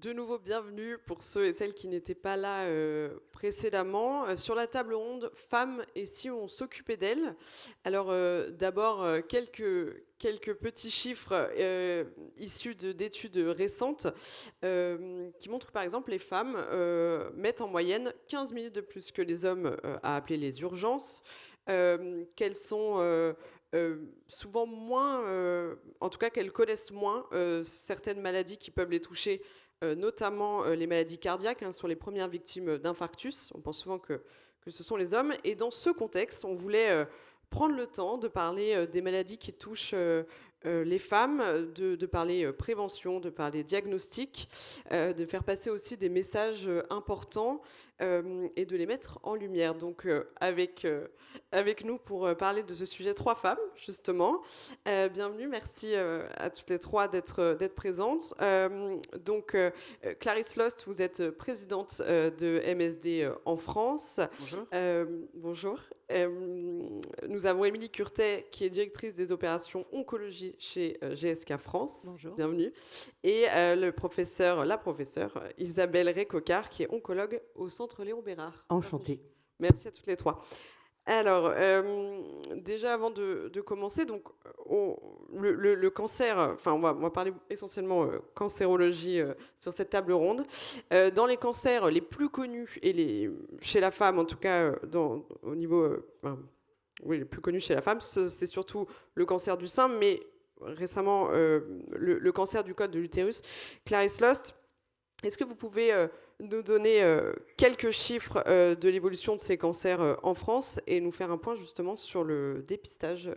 De nouveau, bienvenue pour ceux et celles qui n'étaient pas là précédemment. Sur la table ronde, femmes et si on s'occupait d'elles. Alors d'abord, quelques petits chiffres issus d'études récentes qui montrent que par exemple les femmes mettent en moyenne 15 minutes de plus que les hommes à appeler les urgences, qu'elles sont souvent moins, en tout cas qu'elles connaissent moins certaines maladies qui peuvent les toucher, notamment les maladies cardiaques, hein, sont les premières victimes d'infarctus. On pense souvent que ce sont les hommes. Et dans ce contexte, on voulait prendre le temps de parler des maladies qui touchent les femmes, de parler prévention, de parler diagnostic, de faire passer aussi des messages importants et de les mettre en lumière. Donc avec nous pour parler de ce sujet, 3 femmes, justement. Bienvenue, merci à toutes les 3 d'être présentes. Clarisse Lost, vous êtes présidente de MSD en France. Bonjour. Bonjour. Nous avons Émilie Curtet, qui est directrice des opérations oncologie chez GSK France. Bonjour. Bienvenue. Et la professeure Isabelle Récocard, qui est oncologue au Centre Léon Bérard. Enchantée. Merci à toutes les 3. Alors, déjà avant de commencer, donc, le cancer, enfin on va parler essentiellement cancérologie sur cette table ronde. Dans les cancers les plus connus, et chez la femme en tout cas, au niveau, oui, les plus connus chez la femme, c'est surtout le cancer du sein, mais récemment le cancer du col de l'utérus. Clarisse Lost, est-ce que vous pouvez nous donner quelques chiffres de l'évolution de ces cancers en France et nous faire un point justement sur le dépistage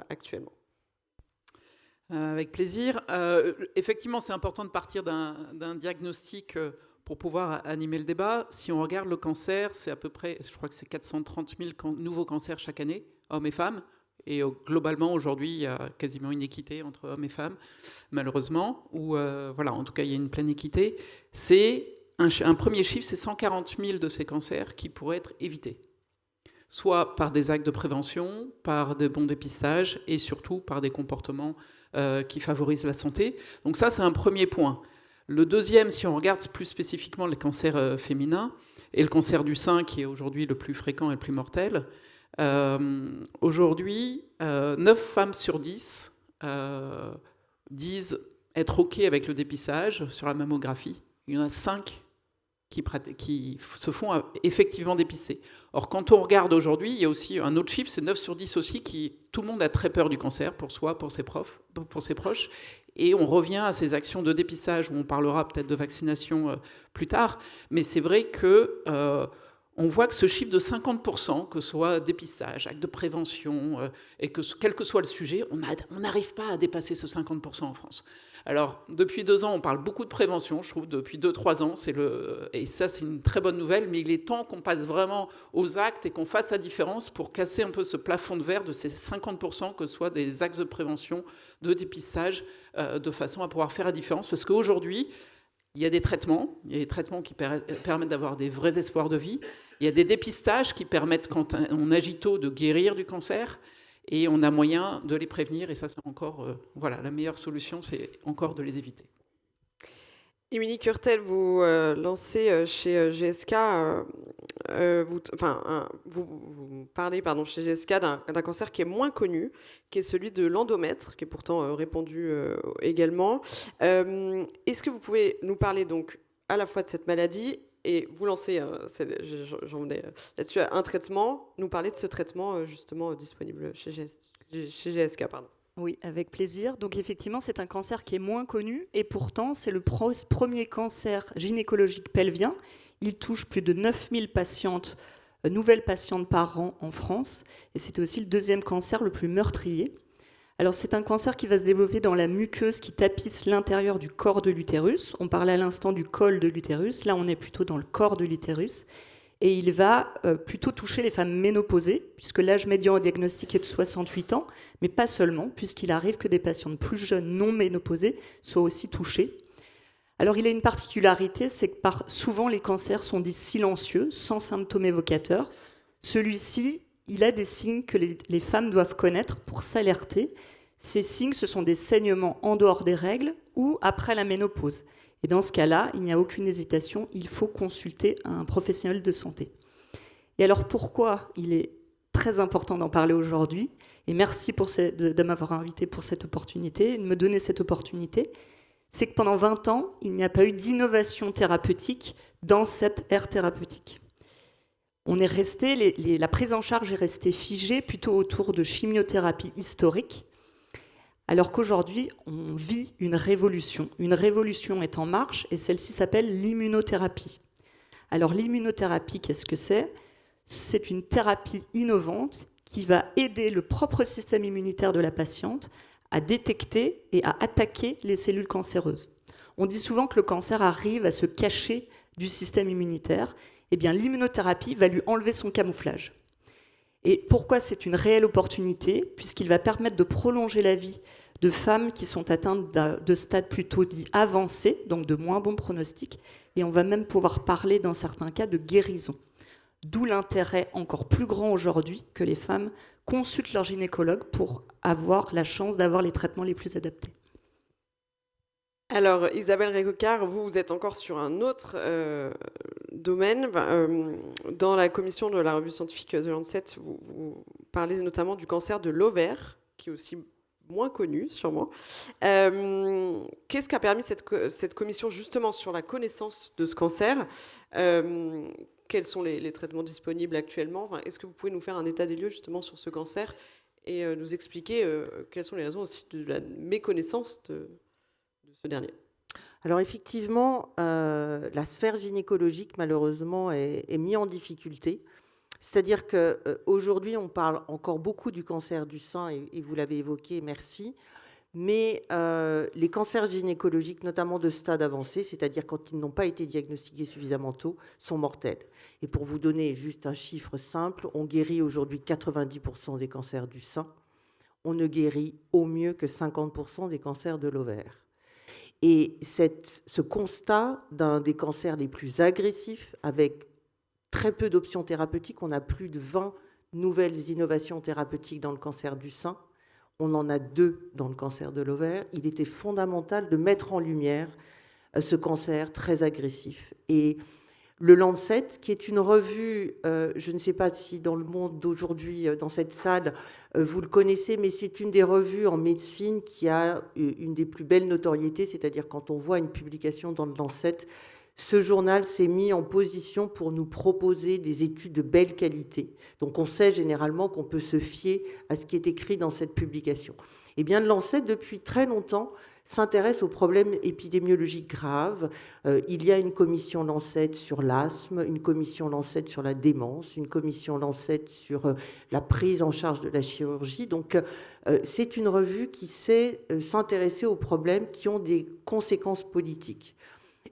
actuellement? Avec plaisir. Effectivement, c'est important de partir d'un diagnostic pour pouvoir animer le débat. Si on regarde le cancer, c'est à peu près, je crois que c'est 430 000 nouveaux cancers chaque année, hommes et femmes. Et globalement, aujourd'hui, il y a quasiment une équité entre hommes et femmes, malheureusement. Ou voilà, en tout cas, il y a une pleine équité. C'est un premier chiffre, c'est 140 000 de ces cancers qui pourraient être évités, soit par des actes de prévention, par de bons dépistages et surtout par des comportements qui favorisent la santé. Donc ça, c'est un premier point. Le deuxième, si on regarde plus spécifiquement les cancers féminins et le cancer du sein, qui est aujourd'hui le plus fréquent et le plus mortel, aujourd'hui, 9 femmes sur 10 disent être OK avec le dépistage sur la mammographie. Il y en a 5 qui se font effectivement dépister. Or, quand on regarde aujourd'hui, il y a aussi un autre chiffre, c'est 9 sur 10 aussi, tout le monde a très peur du cancer, pour soi, pour ses proches. Et on revient à ces actions de dépistage, où on parlera peut-être de vaccination plus tard. Mais c'est vrai que on voit que ce chiffre de 50%, que ce soit dépistage, acte de prévention, et que quel que soit le sujet, on n'arrive pas à dépasser ce 50% en France. Alors, depuis 2 ans, on parle beaucoup de prévention, je trouve, depuis 2-3 ans, et ça, c'est une très bonne nouvelle, mais il est temps qu'on passe vraiment aux actes et qu'on fasse la différence pour casser un peu ce plafond de verre de ces 50%, que ce soit des axes de prévention, de dépistage, de façon à pouvoir faire la différence. Parce qu'aujourd'hui, il y a des traitements qui permettent d'avoir des vrais espoirs de vie. Il y a des dépistages qui permettent, quand on agit tôt, de guérir du cancer. Et on a moyen de les prévenir. Et ça, c'est encore... voilà, la meilleure solution, c'est encore de les éviter. Émilie Curtet, vous lancez chez GSK, vous parlez chez GSK d'un cancer qui est moins connu, qui est celui de l'endomètre, qui est pourtant répandu également. Est-ce que vous pouvez nous parler donc à la fois de cette maladie et vous lancez, j'en venais là-dessus, un traitement, nous parler de ce traitement justement disponible chez GSK, pardon. Oui, avec plaisir. Donc effectivement, c'est un cancer qui est moins connu et pourtant, c'est le premier cancer gynécologique pelvien. Il touche plus de 9000 patientes, nouvelles patientes par an en France et c'est aussi le deuxième cancer le plus meurtrier. Alors c'est un cancer qui va se développer dans la muqueuse qui tapisse l'intérieur du corps de l'utérus. On parlait à l'instant du col de l'utérus, là on est plutôt dans le corps de l'utérus. Et il va plutôt toucher les femmes ménopausées, puisque l'âge médian au diagnostic est de 68 ans, mais pas seulement, puisqu'il arrive que des patientes plus jeunes non ménopausées soient aussi touchées. Alors il a une particularité, c'est que souvent les cancers sont dits silencieux, sans symptômes évocateurs. Celui-ci, il a des signes que les femmes doivent connaître pour s'alerter. Ces signes, ce sont des saignements en dehors des règles ou après la ménopause. Et dans ce cas-là, il n'y a aucune hésitation, il faut consulter un professionnel de santé. Et alors pourquoi il est très important d'en parler aujourd'hui? Et merci de m'avoir invité pour cette opportunité, de me donner cette opportunité. C'est que pendant 20 ans, il n'y a pas eu d'innovation thérapeutique dans cette ère thérapeutique. On est resté, la prise en charge est restée figée plutôt autour de chimiothérapie historique, alors qu'aujourd'hui, on vit une révolution. Une révolution est en marche et celle-ci s'appelle l'immunothérapie. Alors l'immunothérapie, qu'est-ce que c'est? C'est une thérapie innovante qui va aider le propre système immunitaire de la patiente à détecter et à attaquer les cellules cancéreuses. On dit souvent que le cancer arrive à se cacher du système immunitaire. Eh bien, l'immunothérapie va lui enlever son camouflage. Et pourquoi c'est une réelle opportunité? Puisqu'il va permettre de prolonger la vie de femmes qui sont atteintes de stades plutôt dits avancés, donc de moins bons pronostics, et on va même pouvoir parler dans certains cas de guérison. D'où l'intérêt encore plus grand aujourd'hui que les femmes consultent leur gynécologue pour avoir la chance d'avoir les traitements les plus adaptés. Alors, Isabelle Récocard, vous êtes encore sur un autre domaine. Dans la commission de la revue scientifique The Lancet, vous parlez notamment du cancer de l'ovaire, qui est aussi moins connu, sûrement. Qu'est-ce qu'a permis cette commission, justement, sur la connaissance de ce cancer? Quels sont les traitements disponibles actuellement? Est-ce que vous pouvez nous faire un état des lieux, justement, sur ce cancer et nous expliquer quelles sont les raisons aussi de la méconnaissance de ce dernier? Alors effectivement, la sphère gynécologique, malheureusement, est mise en difficulté. C'est-à-dire qu'aujourd'hui, on parle encore beaucoup du cancer du sein, et vous l'avez évoqué, merci. Mais les cancers gynécologiques, notamment de stade avancé, c'est-à-dire quand ils n'ont pas été diagnostiqués suffisamment tôt, sont mortels. Et pour vous donner juste un chiffre simple, on guérit aujourd'hui 90% des cancers du sein. On ne guérit au mieux que 50% des cancers de l'ovaire. Et ce constat d'un des cancers les plus agressifs, avec très peu d'options thérapeutiques, on a plus de 20 nouvelles innovations thérapeutiques dans le cancer du sein, on en a 2 dans le cancer de l'ovaire, il était fondamental de mettre en lumière ce cancer très agressif. Et le Lancet, qui est une revue, je ne sais pas si dans le monde d'aujourd'hui, dans cette salle, vous le connaissez, mais c'est une des revues en médecine qui a une des plus belles notoriétés, c'est-à-dire quand on voit une publication dans le Lancet, ce journal s'est mis en position pour nous proposer des études de belle qualité. Donc on sait généralement qu'on peut se fier à ce qui est écrit dans cette publication. Eh bien, le Lancet, depuis très longtemps, s'intéresse aux problèmes épidémiologiques graves. Il y a une commission Lancet sur l'asthme, une commission Lancet sur la démence, une commission Lancet sur la prise en charge de la chirurgie. Donc, c'est une revue qui sait s'intéresser aux problèmes qui ont des conséquences politiques.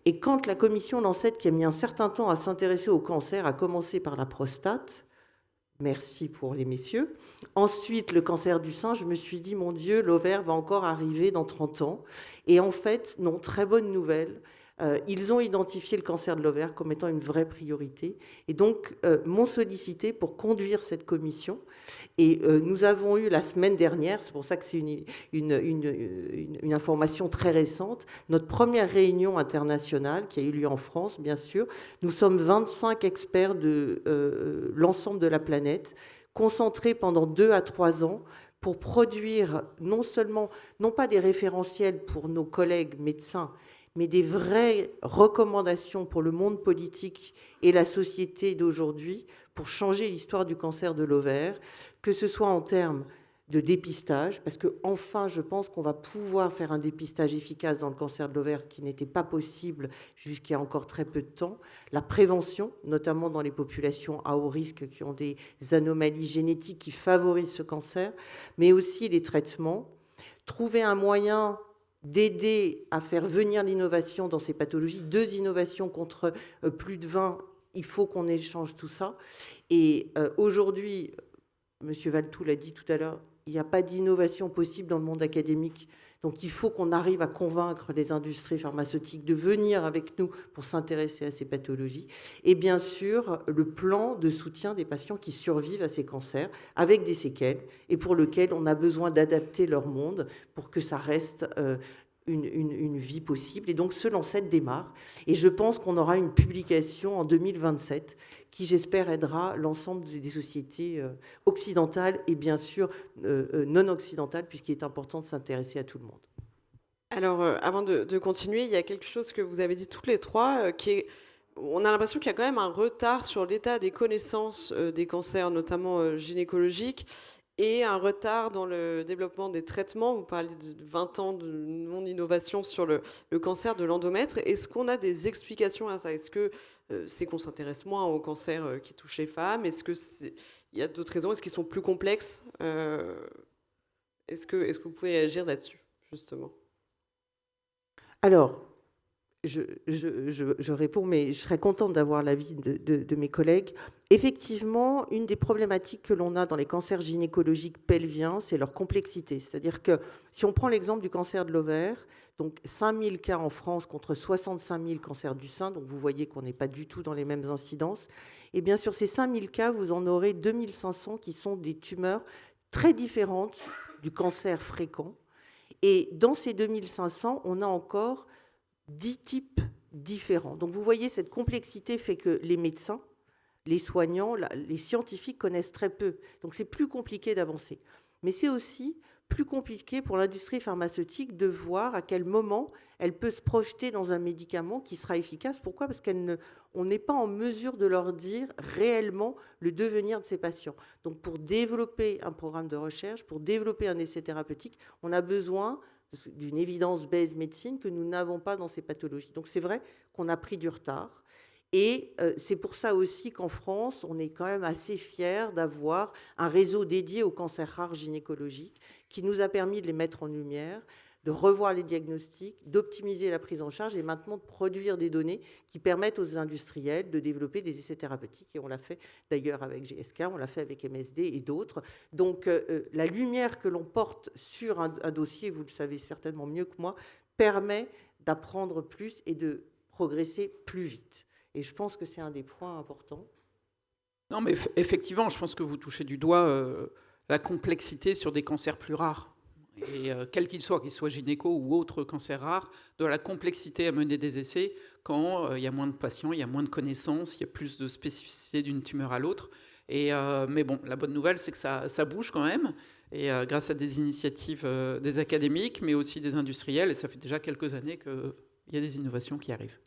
Et quand la commission Lancet, qui a mis un certain temps à s'intéresser au cancer, a commencé par la prostate, merci pour les messieurs. Ensuite, le cancer du sein, je me suis dit, mon Dieu, l'ovaire va encore arriver dans 30 ans. Et en fait, non, très bonne nouvelle. Ils ont identifié le cancer de l'ovaire comme étant une vraie priorité. Et donc, m'ont sollicité pour conduire cette commission. Et nous avons eu la semaine dernière, c'est pour ça que c'est une information très récente, notre première réunion internationale qui a eu lieu en France, bien sûr. Nous sommes 25 experts de l'ensemble de la planète, concentrés pendant 2 à 3 ans pour produire non pas des référentiels pour nos collègues médecins, mais des vraies recommandations pour le monde politique et la société d'aujourd'hui pour changer l'histoire du cancer de l'ovaire, que ce soit en termes de dépistage, parce que enfin, je pense qu'on va pouvoir faire un dépistage efficace dans le cancer de l'ovaire, ce qui n'était pas possible jusqu'il y a encore très peu de temps. La prévention, notamment dans les populations à haut risque qui ont des anomalies génétiques qui favorisent ce cancer, mais aussi les traitements. Trouver un moyen d'aider à faire venir l'innovation dans ces pathologies. 2 innovations contre plus de 20, il faut qu'on échange tout ça. Et aujourd'hui, M. Valtou l'a dit tout à l'heure, il n'y a pas d'innovation possible dans le monde académique. Donc il faut qu'on arrive à convaincre les industries pharmaceutiques de venir avec nous pour s'intéresser à ces pathologies. Et bien sûr, le plan de soutien des patients qui survivent à ces cancers avec des séquelles et pour lequel on a besoin d'adapter leur monde pour que ça reste une vie possible. Et donc ce Lancet démarre. Et je pense qu'on aura une publication en 2027 qui, j'espère, aidera l'ensemble des sociétés occidentales et bien sûr non occidentales, puisqu'il est important de s'intéresser à tout le monde. Alors, avant de continuer, il y a quelque chose que vous avez dit toutes les trois, qui est, on a l'impression qu'il y a quand même un retard sur l'état des connaissances des cancers, notamment gynécologiques, et un retard dans le développement des traitements. Vous parlez de 20 ans de non-innovation sur le cancer de l'endomètre. Est-ce qu'on a des explications à ça? Est-ce que c'est qu'on s'intéresse moins au cancer qui touche les femmes? Est-ce qu'il y a d'autres raisons? Est-ce qu'ils sont plus complexes? Est-ce que vous pouvez réagir là-dessus, justement? Alors, je réponds, mais je serais contente d'avoir l'avis de mes collègues. Effectivement, une des problématiques que l'on a dans les cancers gynécologiques pelviens, c'est leur complexité. C'est-à-dire que si on prend l'exemple du cancer de l'ovaire, donc 5000 cas en France contre 65 000 cancers du sein, donc vous voyez qu'on n'est pas du tout dans les mêmes incidences. Et bien sur ces 5000 cas, vous en aurez 2500 qui sont des tumeurs très différentes du cancer fréquent. Et dans ces 2500, on a encore 10 types différents. Donc vous voyez, cette complexité fait que les médecins, les soignants, les scientifiques connaissent très peu. Donc c'est plus compliqué d'avancer. Mais c'est aussi plus compliqué pour l'industrie pharmaceutique de voir à quel moment elle peut se projeter dans un médicament qui sera efficace. Pourquoi? Parce qu'on n'est pas en mesure de leur dire réellement le devenir de ces patients. Donc pour développer un programme de recherche, pour développer un essai thérapeutique, on a besoin d'une evidence-based médecine que nous n'avons pas dans ces pathologies. Donc c'est vrai qu'on a pris du retard. Et c'est pour ça aussi qu'en France, on est quand même assez fiers d'avoir un réseau dédié aux cancers rares gynécologiques qui nous a permis de les mettre en lumière, de revoir les diagnostics, d'optimiser la prise en charge et maintenant de produire des données qui permettent aux industriels de développer des essais thérapeutiques. Et on l'a fait d'ailleurs avec GSK, on l'a fait avec MSD et d'autres. Donc la lumière que l'on porte sur un dossier, vous le savez certainement mieux que moi, permet d'apprendre plus et de progresser plus vite. Et je pense que c'est un des points importants. Non, mais effectivement, je pense que vous touchez du doigt la complexité sur des cancers plus rares. Et quel qu'il soit, qu'ils soient gynéco ou autres cancers rares, de la complexité à mener des essais quand il y a moins de patients, il y a moins de connaissances, il y a plus de spécificité d'une tumeur à l'autre. Mais bon, la bonne nouvelle, c'est que ça bouge quand même, et grâce à des initiatives des académiques, mais aussi des industriels, et ça fait déjà quelques années qu'il y a des innovations qui arrivent.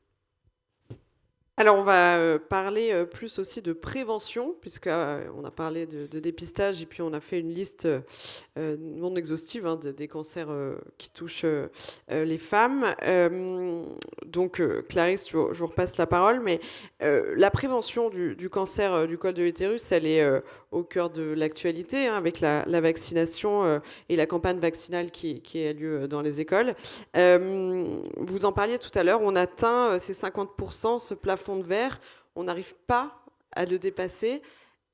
Alors, on va parler plus aussi de prévention, puisqu'on a parlé de dépistage et puis on a fait une liste non exhaustive des cancers qui touchent les femmes. Donc, Clarisse, je vous repasse la parole, mais la prévention du cancer du col de l'utérus, elle est au cœur de l'actualité, avec la vaccination et la campagne vaccinale qui a lieu dans les écoles. Vous en parliez tout à l'heure, on atteint ces 50%, ce plafond de verre, on n'arrive pas à le dépasser.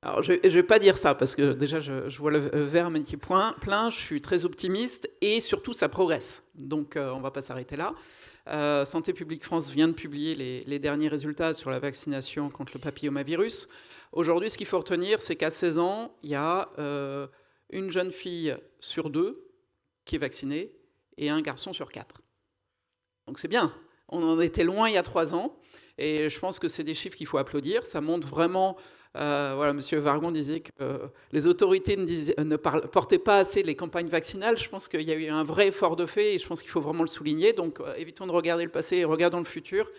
Alors, je ne vais pas dire ça, parce que déjà, je vois le verre à moitié plein, je suis très optimiste, et surtout, ça progresse. Donc, on ne va pas s'arrêter là. Santé publique France vient de publier les derniers résultats sur la vaccination contre le papillomavirus. Aujourd'hui, ce qu'il faut retenir, c'est qu'à 16 ans, il y a une jeune fille sur 2 qui est vaccinée, et un garçon sur 4. Donc c'est bien. On en était loin il y a 3 ans. Et je pense que c'est des chiffres qu'il faut applaudir. Ça montre vraiment... voilà, M. Vargon disait que les autorités ne portaient pas assez les campagnes vaccinales. Je pense qu'il y a eu un vrai effort de fait et je pense qu'il faut vraiment le souligner. Donc évitons de regarder le passé et regardons le futur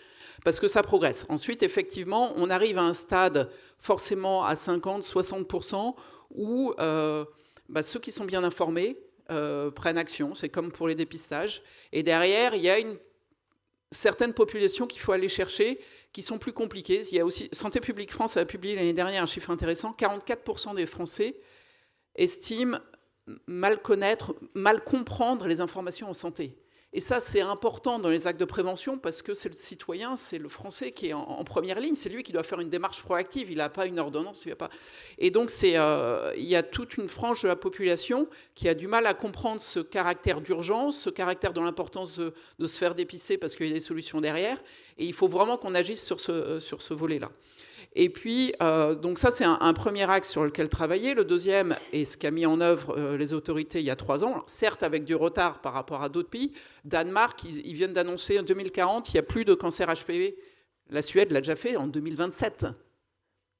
parce que ça progresse. Ensuite, effectivement, on arrive à un stade forcément à 50-60% où ceux qui sont bien informés prennent action. C'est comme pour les dépistages. Et derrière, il y a une certaines populations qu'il faut aller chercher, qui sont plus compliquées. Il y a aussi Santé publique France a publié l'année dernière un chiffre intéressant. 44% des Français estiment mal connaître, mal comprendre les informations en santé. Et ça, c'est important dans les actes de prévention parce que c'est le citoyen, c'est le Français qui est en première ligne. C'est lui qui doit faire une démarche proactive. Il n'a pas une ordonnance. Il n'a pas... Et donc, il y a toute une frange de la population qui a du mal à comprendre ce caractère d'urgence, ce caractère de l'importance de se faire dépister parce qu'il y a des solutions derrière. Et il faut vraiment qu'on agisse sur ce volet-là. Et puis, donc ça, c'est un premier axe sur lequel travailler. Le deuxième, et ce qu'a mis en œuvre les autorités il y a 3 ans, alors, certes avec du retard par rapport à d'autres pays. Danemark, ils viennent d'annoncer en 2040, il n'y a plus de cancer HPV. La Suède l'a déjà fait en 2027.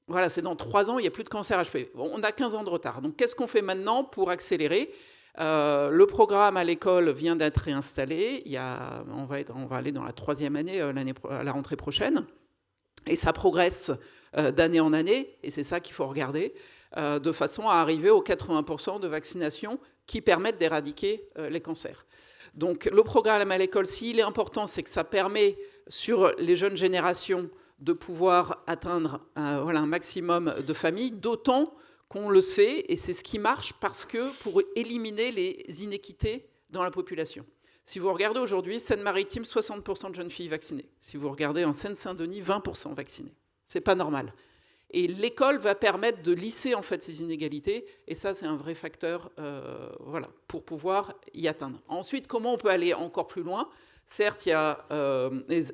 Voilà, c'est dans 3 ans, il n'y a plus de cancer HPV. Bon, on a 15 ans de retard. Donc, qu'est-ce qu'on fait maintenant pour accélérer ? Le programme à l'école vient d'être réinstallé. On va aller dans la 3e année, à la rentrée prochaine. Et ça progresse d'année en année, et c'est ça qu'il faut regarder, de façon à arriver aux 80% de vaccination qui permettent d'éradiquer les cancers. Donc le programme à l'école, s'il est important, c'est que ça permet sur les jeunes générations de pouvoir atteindre un maximum de familles, d'autant qu'on le sait, et c'est ce qui marche, parce que pour éliminer les inéquités dans la population. Si vous regardez aujourd'hui, Seine-Maritime, 60% de jeunes filles vaccinées. Si vous regardez en Seine-Saint-Denis, 20% vaccinés. C'est pas normal. Et l'école va permettre de lisser en fait ces inégalités, et ça c'est un vrai facteur pour pouvoir y atteindre. Ensuite, comment on peut aller encore plus loin ? Certes, il y a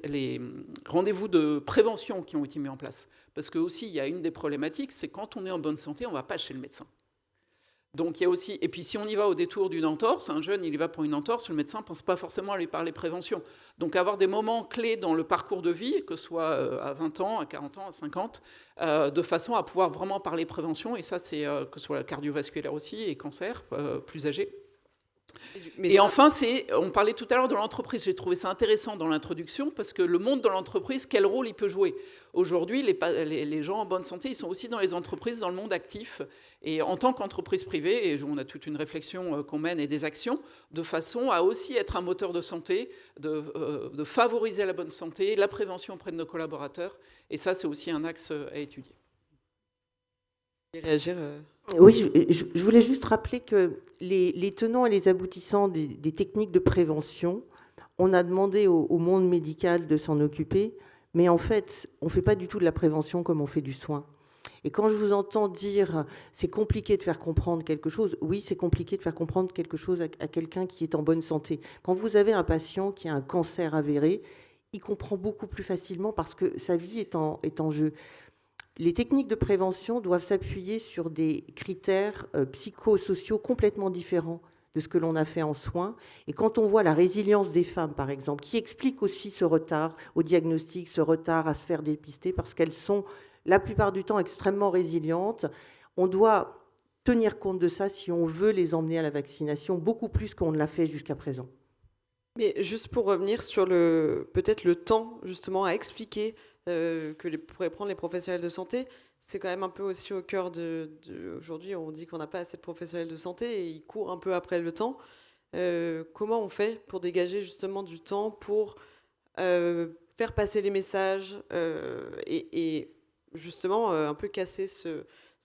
les rendez-vous de prévention qui ont été mis en place, parce que aussi il y a une des problématiques, c'est quand on est en bonne santé, on ne va pas chez le médecin. Donc il y a aussi, et puis si on y va au détour d'une entorse, un jeune il y va pour une entorse, le médecin ne pense pas forcément à lui parler prévention. Donc avoir des moments clés dans le parcours de vie, que ce soit à 20 ans, à 40 ans, à 50, de façon à pouvoir vraiment parler prévention, et ça c'est que ce soit cardiovasculaire aussi, et cancer, plus âgé. Et enfin, on parlait tout à l'heure de l'entreprise. J'ai trouvé ça intéressant dans l'introduction parce que le monde de l'entreprise, quel rôle il peut jouer ? Aujourd'hui, les gens en bonne santé, ils sont aussi dans les entreprises, dans le monde actif. Et en tant qu'entreprise privée, et on a toute une réflexion qu'on mène et des actions, de façon à aussi être un moteur de santé, de favoriser la bonne santé, la prévention auprès de nos collaborateurs. Et ça, c'est aussi un axe à étudier. Et réagir Oui, je voulais juste rappeler que les tenants et les aboutissants des techniques de prévention, on a demandé au monde médical de s'en occuper, mais en fait, on ne fait pas du tout de la prévention comme on fait du soin. Et quand je vous entends dire c'est compliqué de faire comprendre quelque chose, oui, c'est compliqué de faire comprendre quelque chose à quelqu'un qui est en bonne santé. Quand vous avez un patient qui a un cancer avéré, il comprend beaucoup plus facilement parce que sa vie est en jeu. Les techniques de prévention doivent s'appuyer sur des critères psychosociaux complètement différents de ce que l'on a fait en soins. Et quand on voit la résilience des femmes, par exemple, qui explique aussi ce retard au diagnostic, ce retard à se faire dépister, parce qu'elles sont la plupart du temps extrêmement résilientes, on doit tenir compte de ça si on veut les emmener à la vaccination, beaucoup plus qu'on ne l'a fait jusqu'à présent. Mais juste pour revenir sur peut-être le temps justement à expliquer que pourraient prendre les professionnels de santé, c'est quand même un peu aussi au cœur aujourd'hui, on dit qu'on n'a pas assez de professionnels de santé et ils courent un peu après le temps. Comment on fait pour dégager justement du temps pour faire passer les messages et justement un peu casser ce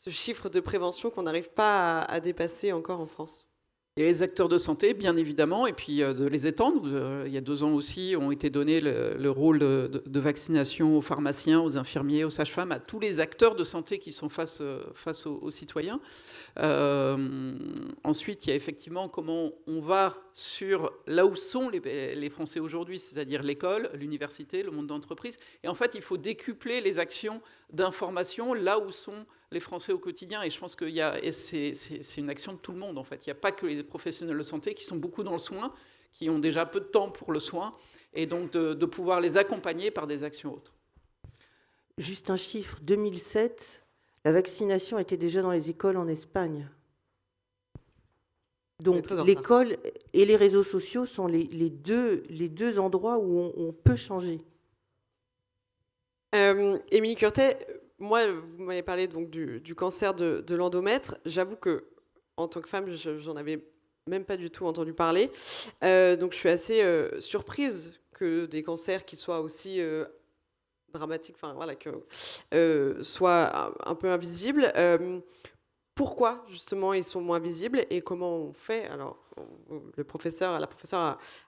chiffre de prévention qu'on n'arrive pas à dépasser encore en France ? Et les acteurs de santé, bien évidemment, et puis de les étendre. Il y a 2 ans aussi, ont été donnés le rôle de vaccination aux pharmaciens, aux infirmiers, aux sages-femmes, à tous les acteurs de santé qui sont face aux citoyens. Ensuite, il y a effectivement comment on va sur là où sont les Français aujourd'hui, c'est-à-dire l'école, l'université, le monde d'entreprise. Et en fait, il faut décupler les actions d'information là où sont les Français au quotidien. Et je pense que c'est une action de tout le monde, en fait. Il n'y a pas que les professionnels de santé qui sont beaucoup dans le soin, qui ont déjà peu de temps pour le soin, et donc de pouvoir les accompagner par des actions autres. Juste un chiffre, 2007, la vaccination était déjà dans les écoles en Espagne. Donc l'école et les réseaux sociaux sont les deux endroits où on peut changer. Émilie Curtet, moi, vous m'avez parlé donc du cancer de l'endomètre. J'avoue que en tant que femme, j'en avais même pas du tout entendu parler. Donc je suis assez surprise que des cancers qui soient aussi dramatiques, enfin voilà, que soient un peu invisibles. Pourquoi justement ils sont moins visibles et comment on fait ? Alors la professeure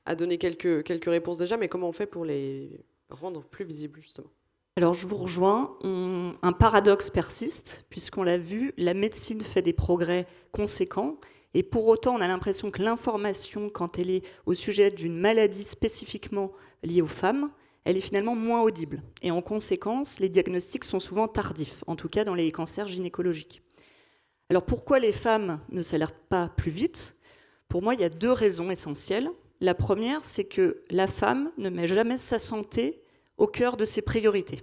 a donné quelques réponses déjà, mais comment on fait pour les rendre plus visibles justement ? Alors je vous rejoins, un paradoxe persiste, puisqu'on l'a vu, la médecine fait des progrès conséquents, et pour autant on a l'impression que l'information, quand elle est au sujet d'une maladie spécifiquement liée aux femmes, elle est finalement moins audible. Et en conséquence, les diagnostics sont souvent tardifs, en tout cas dans les cancers gynécologiques. Alors pourquoi les femmes ne s'alertent pas plus vite ? Pour moi, il y a 2 raisons essentielles. La première, c'est que la femme ne met jamais sa santé au cœur de ses priorités.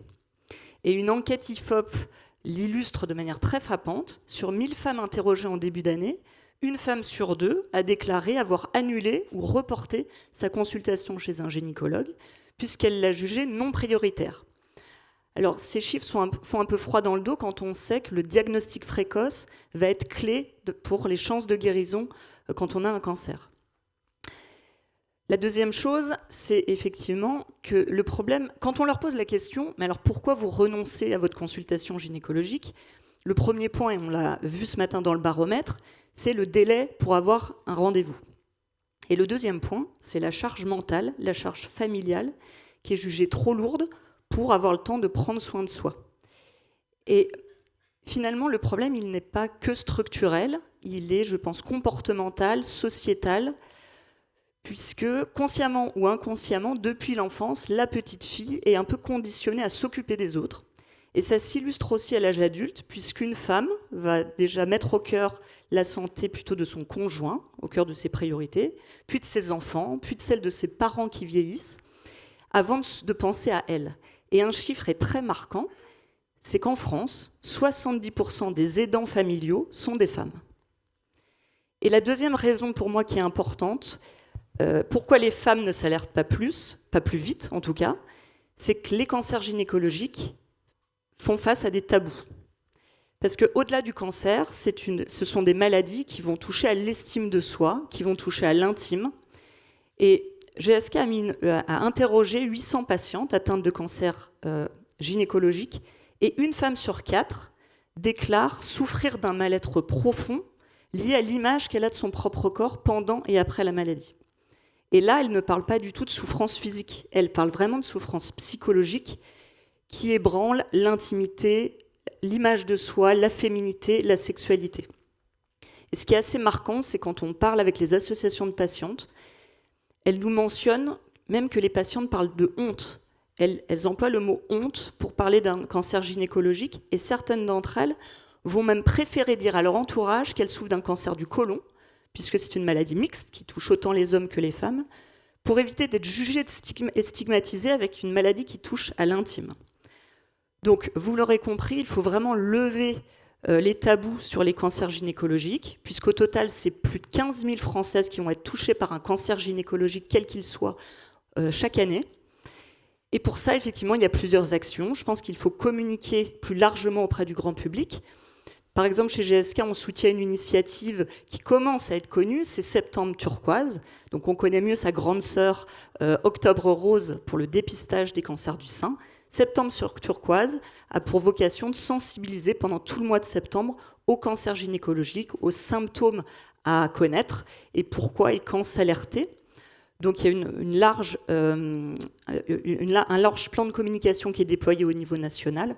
Et une enquête IFOP l'illustre de manière très frappante. Sur 1000 femmes interrogées en début d'année, 1 femme sur 2 a déclaré avoir annulé ou reporté sa consultation chez un gynécologue, puisqu'elle l'a jugée non prioritaire. Alors, ces chiffres font un peu froid dans le dos quand on sait que le diagnostic précoce va être clé pour les chances de guérison quand on a un cancer. La deuxième chose, c'est effectivement que le problème, quand on leur pose la question, mais alors pourquoi vous renoncez à votre consultation gynécologique ? Le premier point, et on l'a vu ce matin dans le baromètre, c'est le délai pour avoir un rendez-vous. Et le deuxième point, c'est la charge mentale, la charge familiale, qui est jugée trop lourde pour avoir le temps de prendre soin de soi. Et finalement, le problème, il n'est pas que structurel, il est, je pense, comportemental, sociétal, puisque consciemment ou inconsciemment, depuis l'enfance, la petite fille est un peu conditionnée à s'occuper des autres. Et ça s'illustre aussi à l'âge adulte, puisqu'une femme va déjà mettre au cœur la santé plutôt de son conjoint, au cœur de ses priorités, puis de ses enfants, puis de celle de ses parents qui vieillissent, avant de penser à elle. Et un chiffre est très marquant, c'est qu'en France, 70% des aidants familiaux sont des femmes. Et la deuxième raison pour moi qui est importante, pourquoi les femmes ne s'alertent pas plus vite en tout cas, c'est que les cancers gynécologiques font face à des tabous. Parce qu'au-delà du cancer, ce sont des maladies qui vont toucher à l'estime de soi, qui vont toucher à l'intime. Et GSK a interrogé 800 patientes atteintes de cancer gynécologique, et 1 femme sur 4 déclare souffrir d'un mal-être profond lié à l'image qu'elle a de son propre corps pendant et après la maladie. Et là, elle ne parle pas du tout de souffrance physique, elle parle vraiment de souffrance psychologique qui ébranle l'intimité, l'image de soi, la féminité, la sexualité. Et ce qui est assez marquant, c'est quand on parle avec les associations de patientes, elles nous mentionnent même que les patientes parlent de honte. Elles emploient le mot honte pour parler d'un cancer gynécologique, et certaines d'entre elles vont même préférer dire à leur entourage qu'elles souffrent d'un cancer du côlon, puisque c'est une maladie mixte qui touche autant les hommes que les femmes, pour éviter d'être jugées et stigmatisées avec une maladie qui touche à l'intime. Donc, vous l'aurez compris, il faut vraiment lever les tabous sur les cancers gynécologiques, puisqu'au total, c'est plus de 15 000 Françaises qui vont être touchées par un cancer gynécologique, quel qu'il soit, chaque année. Et pour ça, effectivement, il y a plusieurs actions. Je pense qu'il faut communiquer plus largement auprès du grand public. Par exemple, chez GSK, on soutient une initiative qui commence à être connue, c'est Septembre Turquoise. Donc on connaît mieux sa grande sœur Octobre Rose pour le dépistage des cancers du sein. Septembre Turquoise a pour vocation de sensibiliser pendant tout le mois de septembre au cancer gynécologique, aux symptômes à connaître et pourquoi et quand s'alerter. Donc il y a un large plan de communication qui est déployé au niveau national.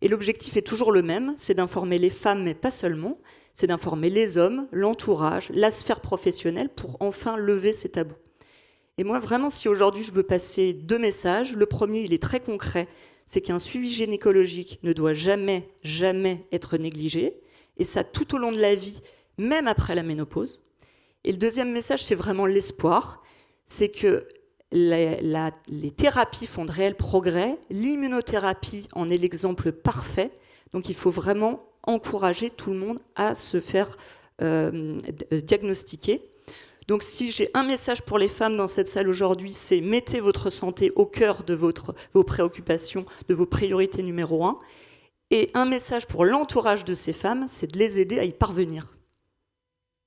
Et l'objectif est toujours le même, c'est d'informer les femmes, mais pas seulement, c'est d'informer les hommes, l'entourage, la sphère professionnelle pour enfin lever ces tabous. Et moi, vraiment, si aujourd'hui je veux passer 2 messages, le premier, il est très concret, c'est qu'un suivi gynécologique ne doit jamais, jamais être négligé, et ça tout au long de la vie, même après la ménopause. Et le deuxième message, c'est vraiment l'espoir, c'est que les thérapies font de réels progrès, l'immunothérapie en est l'exemple parfait, donc il faut vraiment encourager tout le monde à se faire diagnostiquer. Donc si j'ai un message pour les femmes dans cette salle aujourd'hui, c'est mettez votre santé au cœur de vos préoccupations, de vos priorités numéro 1. Et un message pour l'entourage de ces femmes, c'est de les aider à y parvenir.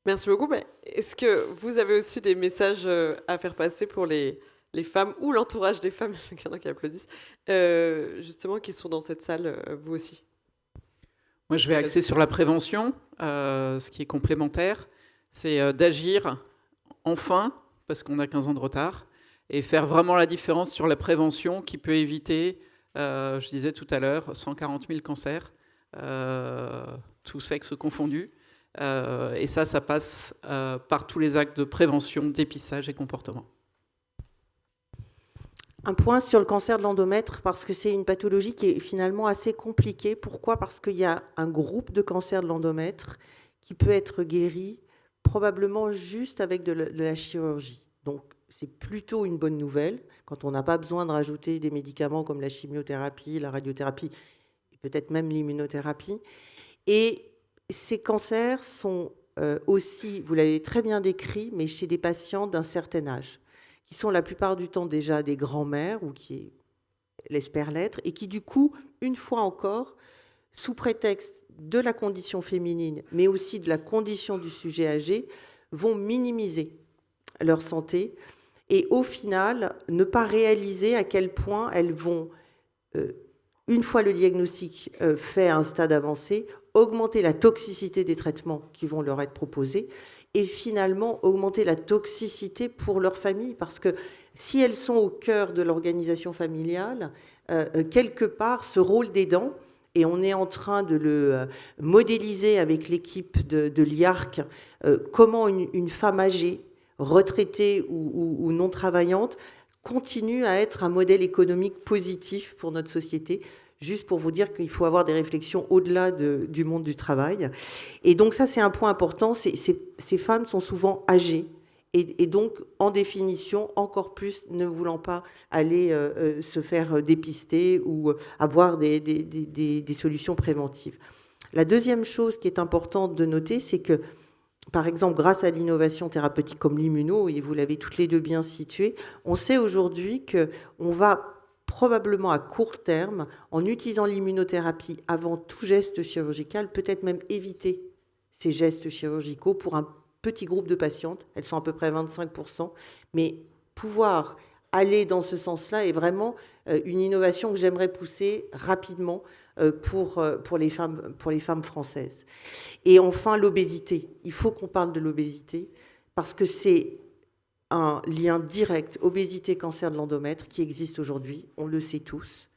Merci beaucoup. Est-ce que vous avez aussi des messages à faire passer pour les femmes ou l'entourage des femmes, il y en a qui applaudissent, justement, qui sont dans cette salle, vous aussi? Moi, je vais axer sur la prévention. Ce qui est complémentaire, c'est d'agir enfin, parce qu'on a 15 ans de retard, et faire vraiment la différence sur la prévention qui peut éviter, je disais tout à l'heure, 140 000 cancers, tous sexes confondus. Et ça passe par tous les actes de prévention, dépistage et comportement. Un point sur le cancer de l'endomètre, parce que c'est une pathologie qui est finalement assez compliquée. Pourquoi? Parce qu'il y a un groupe de cancers de l'endomètre qui peut être guéri probablement juste avec de la chirurgie. Donc, c'est plutôt une bonne nouvelle quand on n'a pas besoin de rajouter des médicaments comme la chimiothérapie, la radiothérapie, et peut-être même l'immunothérapie. Et ces cancers sont aussi, vous l'avez très bien décrit, mais chez des patients d'un certain âge, qui sont la plupart du temps déjà des grands-mères ou qui l'espèrent l'être, et qui du coup, une fois encore, sous prétexte de la condition féminine, mais aussi de la condition du sujet âgé, vont minimiser leur santé et au final ne pas réaliser à quel point elles vont, une fois le diagnostic fait à un stade avancé, augmenter la toxicité des traitements qui vont leur être proposés et finalement augmenter la toxicité pour leur famille, parce que si elles sont au cœur de l'organisation familiale, quelque part, ce rôle d'aidant, et on est en train de le modéliser avec l'équipe de l'IARC, comment une femme âgée, retraitée ou non travaillante, continue à être un modèle économique positif pour notre société. Juste pour vous dire qu'il faut avoir des réflexions au-delà du monde du travail. Et donc ça, c'est un point important. Ces femmes sont souvent âgées. Et donc, en définition, encore plus ne voulant pas aller se faire dépister ou avoir des solutions préventives. La deuxième chose qui est importante de noter, c'est que, par exemple, grâce à l'innovation thérapeutique comme l'immuno, et vous l'avez toutes les deux bien situé, on sait aujourd'hui qu'on va probablement à court terme, en utilisant l'immunothérapie avant tout geste chirurgical, peut-être même éviter ces gestes chirurgicaux pour un petit groupe de patientes, elles sont à peu près 25%, mais pouvoir aller dans ce sens-là est vraiment une innovation que j'aimerais pousser rapidement pour les femmes françaises. Et enfin, l'obésité. Il faut qu'on parle de l'obésité parce que c'est un lien direct, obésité, cancer de l'endomètre, qui existe aujourd'hui, on le sait tous.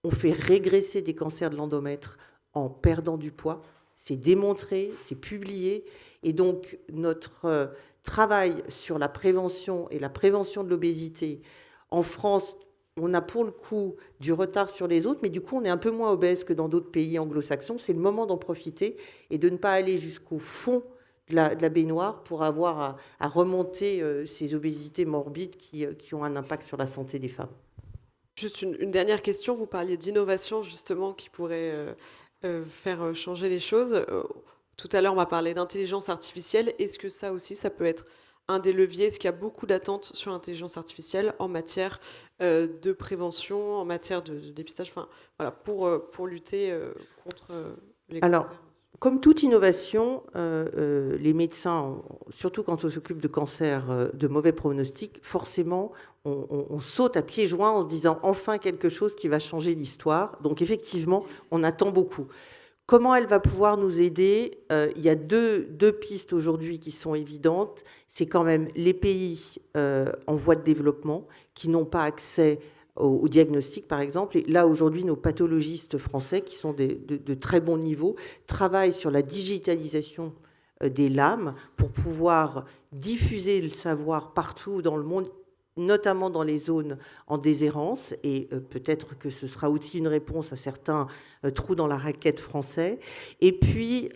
On fait régresser des cancers de l'endomètre en perdant du poids. C'est démontré, c'est publié. Et donc, notre travail sur la prévention et la prévention de l'obésité, en France, on a pour le coup du retard sur les autres, mais du coup, on est un peu moins obèse que dans d'autres pays anglo-saxons. C'est le moment d'en profiter et de ne pas aller jusqu'au fond de la baignoire pour avoir à remonter ces obésités morbides qui ont un impact sur la santé des femmes. Juste une dernière question. Vous parliez d'innovation, justement, qui pourrait faire changer les choses. Tout à l'heure, on m'a parlé d'intelligence artificielle. Est-ce que ça aussi, ça peut être un des leviers? Est-ce qu'il y a beaucoup d'attentes sur l'intelligence artificielle en matière de prévention, en matière de dépistage, enfin, voilà, pour lutter contre les cancers? Comme toute innovation, les médecins, surtout quand on s'occupe de cancers de mauvais pronostic, forcément, on saute à pieds joints en se disant enfin quelque chose qui va changer l'histoire. Donc effectivement, on attend beaucoup. Comment elle va pouvoir nous aider? Il y a deux pistes aujourd'hui qui sont évidentes. C'est quand même les pays en voie de développement qui n'ont pas accès au diagnostic, par exemple. Et là, aujourd'hui, nos pathologistes français, qui sont de très bons niveaux, travaillent sur la digitalisation des lames pour pouvoir diffuser le savoir partout dans le monde, notamment dans les zones en déshérence, et peut-être que ce sera aussi une réponse à certains trous dans la raquette français. Et puis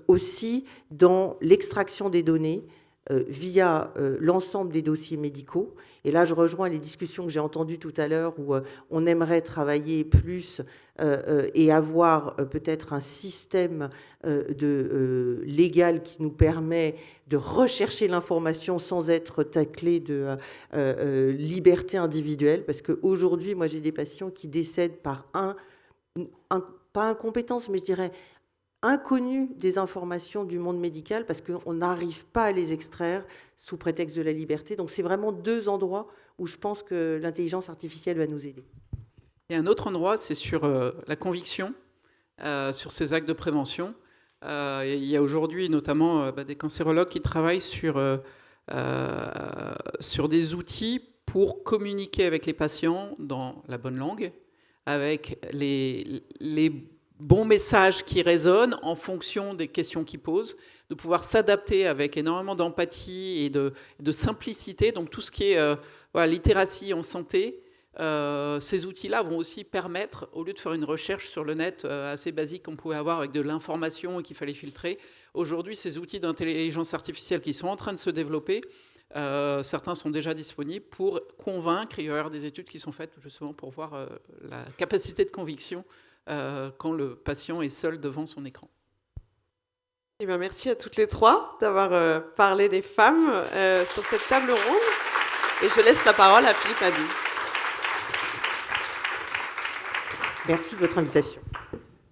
aussi dans l'extraction des données via l'ensemble des dossiers médicaux. Et là, je rejoins les discussions que j'ai entendues tout à l'heure où on aimerait travailler plus et avoir peut-être un système légal qui nous permet de rechercher l'information sans être taclé de liberté individuelle. Parce qu'aujourd'hui, moi, j'ai des patients qui décèdent par pas incompétence, mais je dirais inconnus des informations du monde médical parce qu'on n'arrive pas à les extraire sous prétexte de la liberté. Donc c'est vraiment deux endroits où je pense que l'intelligence artificielle va nous aider. Et un autre endroit, c'est sur la conviction, sur ces actes de prévention. Il y a aujourd'hui notamment des cancérologues qui travaillent sur des outils pour communiquer avec les patients dans la bonne langue, avec les bons messages qui résonnent en fonction des questions qu'ils posent, de pouvoir s'adapter avec énormément d'empathie et de simplicité. Donc tout ce qui est littératie en santé, Ces outils-là vont aussi permettre, au lieu de faire une recherche sur le net assez basique qu'on pouvait avoir avec de l'information et qu'il fallait filtrer, aujourd'hui, ces outils d'intelligence artificielle qui sont en train de se développer, certains sont déjà disponibles pour convaincre. Il va y avoir des études qui sont faites justement pour voir la capacité de conviction quand le patient est seul devant son écran. Eh bien, merci à toutes les trois d'avoir parlé des femmes sur cette table ronde. Et je laisse la parole à Philippe Habib. Merci de votre invitation.